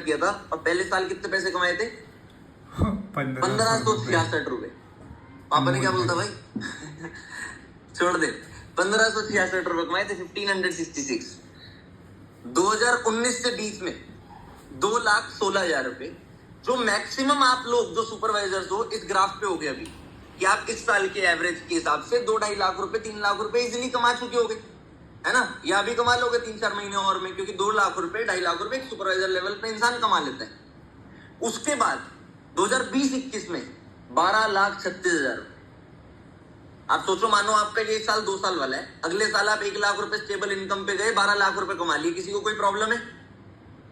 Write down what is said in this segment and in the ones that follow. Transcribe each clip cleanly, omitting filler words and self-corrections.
किया था और पहले साल कितने पैसे कमाए थे? 1566 रुपए। पापा ने क्या बोलता भाई छोड़ दे। 1566 रुपए कमाए थे, 1566। 2019 से 20 में 2,16,000 रुपए, जो मैक्सिमम आप लोग जो सुपरवाइजर्स हो इस ग्राफ पे हो गए अभी कि आप इस साल के एवरेज के हिसाब से 2-2.5 लाख रुपए 3 लाख रुपए इजिली कमा चुके होगे, है ना? या अभी कमा लोगे 3-4 महीने और में, क्योंकि 2 लाख रुपए 2.5 लाख रुपए एक सुपरवाइजर लेवल पे इंसान कमा लेता है। उसके बाद 2020-21 में 12,36,000। आप सोचो, मानो आपका ये साल 2 साल वाला है, अगले साल आप 1 लाख रुपए स्टेबल इनकम पे गए, 12 लाख रुपए कमा लिए। किसी को कोई प्रॉब्लम है?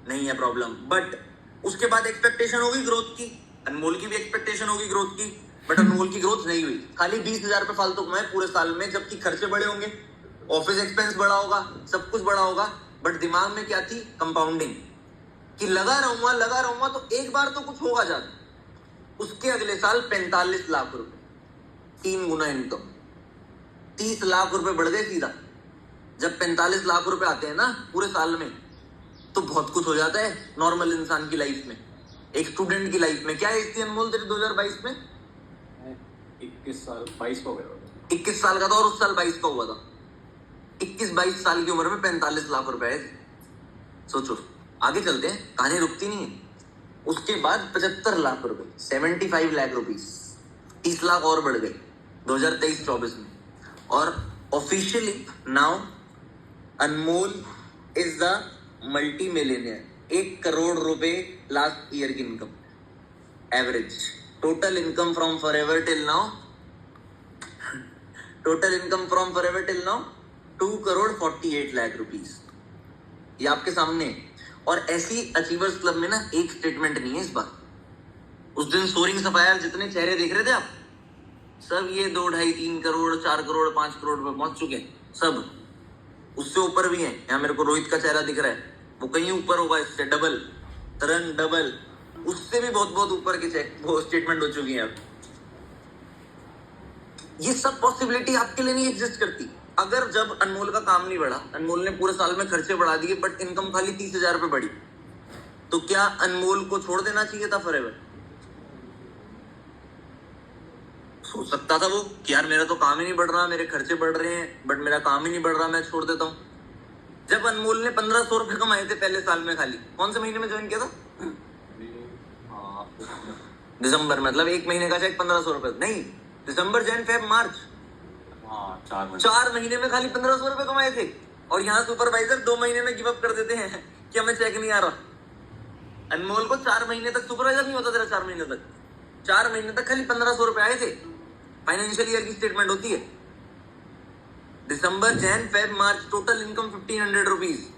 नहीं है प्रॉब्लम। बट उसके बाद एक्सपेक्टेशन होगी ग्रोथ की, अनमोल की भी एक्सपेक्टेशन होगी ग्रोथ की, बट अनमोल की ग्रोथ नहीं हुई। खाली 20,000 रुपए फालतू कमाए पूरे साल में, जबकि खर्चे बड़े होंगे, ऑफिस एक्सपेंस बड़ा होगा, सब कुछ बड़ा होगा, बट दिमाग में क्या थी? कंपाउंडिंग, कि लगा रहूंगा तो एक बार तो कुछ होगा जाता। उसके अगले साल 45 लाख रुपए, 3 गुना इनकम, 30 लाख रुपए बढ़ गए सीधा। जब 45 लाख रुपए आते हैं ना पूरे साल में, तो बहुत कुछ हो जाता है नॉर्मल इंसान की लाइफ में, एक स्टूडेंट की लाइफ में। क्या एज थी अनमोल तेरी 2022 में? 21 साल, 22 का हो गया। 21 साल का था, और उस साल 22 का हुआ था। 21-22 साल की उम्र में 45 लाख रुपए आए थे। सोचो, आगे चलते हैं, कहानी रुकती नहीं है। उसके बाद 75 लाख रुपए, 75 लाख रुपीस, 30 लाख और बढ़ गए 2023-24 में। और officially now Anmol is the multi millionaire. 1 crore रुपए लास्ट ईयर की income average. Total income from forever till now, 2,48 lakh rupees. ये आपके सामने है। और ऐसी अचीवर्स क्लब में ना एक स्टेटमेंट नहीं है इस बार। उस दिन सोरिंग सफायर जितने चेहरे देख रहे थे आप, सब ये 2, 2.5, 3 करोड़, 4 करोड़, 5 करोड़ पे पहुंच चुके हैं सब। उससे ऊपर भी हैं। यहाँ मेरे को रोहित का चेहरा दिख रहा है, वो कहीं ऊपर होगा इससे, डबल, तरन डबल, उससे भी बहुत बहुत ऊपर के चेक वो स्टेटमेंट हो चुकी है अब। ये सब पॉसिबिलिटी आपके लिए नहीं एग्जिस्ट करती अगर जब अनमोल का काम नहीं बढ़ा। अनमोल ने पूरे साल में खर्चे बढ़ा दिए, बट इनकम खाली 30,000 रुपए बढ़ी, तो क्या अनमोल को छोड़ देना चाहिए था फॉरएवर? सोच सकता था वो कि यार मेरा तो काम ही नहीं बढ़ रहा, मेरे खर्चे बढ़ रहे हैं, बट मेरा काम ही नहीं बढ़ रहा, मैं छोड़ देता हूँ। जब अनमोल ने 1,500 रुपए कमाए थे पहले साल में, खाली कौन से महीने में ज्वाइन किया था? दिसंबर, मतलब 1 महीने का चेक 1,500 रुपए नहीं, दिसंबर, जैन, फेब, मार्च, 4 महीने में खाली 1,500 रुपए कमाए थे। और यहाँ सुपरवाइजर 2 महीने में गिव अप कर देते हैं कि हमें चेक नहीं आ रहा। अनमोल को 4 महीने तक सुपरवाइजर नहीं होता तेरा, 4 महीने तक, 4 महीने तक खाली 1,500 रुपए आए थे। फाइनेंशियल ईयर की स्टेटमेंट होती है, दिसंबर, जैन, फेब, मार्च, टोटल इनकम 1,500 रुपीज।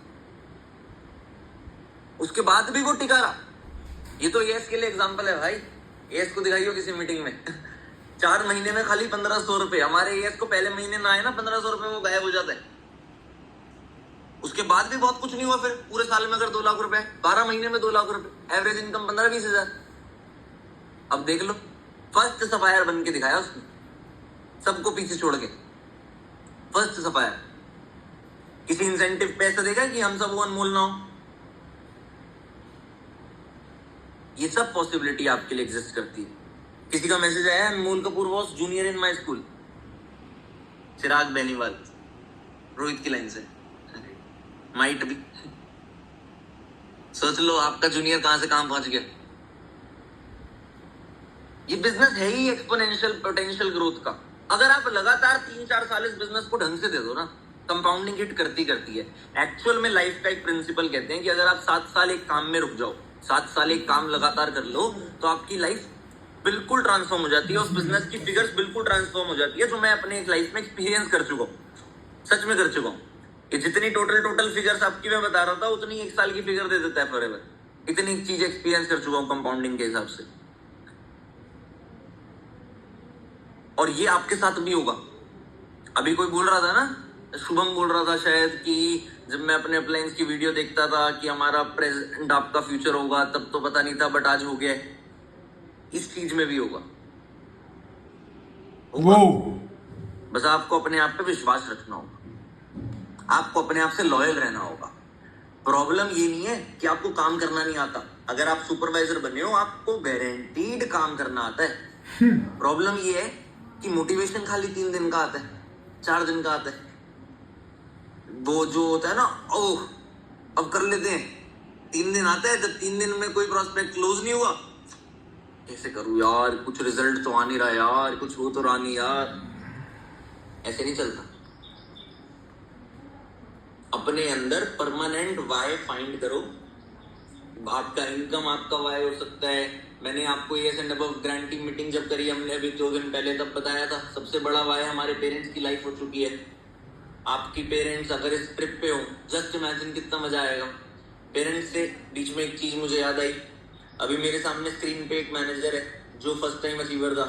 उसके बाद भी वो टिका रहा। ये तो एएस के लिए एग्जांपल है भाई, एएस को दिखाइयो किसी मीटिंग में 4 महीने में खाली 1,500 रुपए। हमारे एएस को पहले महीने ना आए ना 1,500 रुपए, वो गायब हो जाता है। उसके बाद भी बहुत कुछ नहीं हुआ। फिर पूरे साल में अगर 2 लाख रुपए, 12 महीने में 2 लाख रुपए, एवरेज इनकम 15-20 हजार। अब देख लो, फर्स्ट सफायर बन के दिखाया उसने, सबको पीछे छोड़ के। फर्स्ट सफायर, किसी इंसेंटिव पे ऐसा देखा कि हम सब वो अनमोल ना हो। ये सब पॉसिबिलिटी आपके लिए एग्जिस्ट करती है। किसी का मैसेज आया, Anmol Kapoor was junior in my school, Chirag Beniwal, Rohit की लाइन से, माइट भी। सोच लो आपका जूनियर कहां से कहां पहुंच गया। ये बिजनेस है ही एक्सपोनेंशियल पोटेंशियल ग्रोथ का। अगर आप लगातार 3-4 साल इस बिजनेस को ढंग से दे दो ना, कंपाउंडिंग हिट करती है। एक्चुअल में लाइफ का एक प्रिंसिपल कहते हैं कि अगर आप 7 साल एक काम में रुक जाओ, 7 साल एक काम लगातार कर लो, तो आपकी लाइफ बिल्कुल ट्रांसफॉर्म हो जाती है। उस बिजनेस की फिगर्स बिल्कुल ट्रांसफॉर्म हो जाती है, जो मैं अपने लाइफ में एक्सपीरियंस कर चुका हूँ, सच में कर चुका हूँ। कि जितनी टोटल फिगर्स आपकी मैं बता रहा था, उतनी 1 साल की फिगर दे देता है फॉरएवर। इतनी चीज एक्सपीरियंस कर चुका हूँ कंपाउंडिंग के हिसाब से। और ये आपके साथ भी होगा। अभी कोई बोल रहा था ना, शुभम बोल रहा था शायद, कि जब मैं अपने अप्लायंस की वीडियो देखता था कि हमारा प्रेजेंट आपका फ्यूचर होगा, तब तो पता नहीं था, बट आज हो गया है। इस चीज में भी होगा। बस आपको अपने आप पे विश्वास रखना होगा, आपको अपने आप से लॉयल रहना होगा। प्रॉब्लम ये नहीं है कि आपको काम करना नहीं आता। अगर आप सुपरवाइजर बने हो आपको गारंटीड काम करना आता है। प्रॉब्लम ये है कि मोटिवेशन खाली 3 दिन का आता है, 4 दिन का आता है। वो जो होता है ना, ओह अब कर लेते हैं, 3 दिन आता है, जब 3 दिन में कोई प्रोस्पेक्ट क्लोज नहीं हुआ, कैसे करूं यार, कुछ रिजल्ट तो आ नहीं रहा यार, कुछ हो तो रहा नहीं यार। ऐसे नहीं चलता। अपने अंदर परमानेंट वाई फाइंड करो। आपका इनकम आपका वाई हो सकता है। मैंने आपको S and above grand team meeting जब करी हमने अभी 2 दिन पहले, तब बताया था सबसे बड़ा वाई हमारे पेरेंट्स की लाइफ हो चुकी है। आपकी पेरेंट्स अगर इस ट्रिप पे हो, जस्ट इमेजिन कितना मजा आएगा। पेरेंट्स से बीच में एक चीज मुझे याद आई, अभी मेरे सामने स्क्रीन पे एक मैनेजर है जो फर्स्ट टाइम अचीवर था।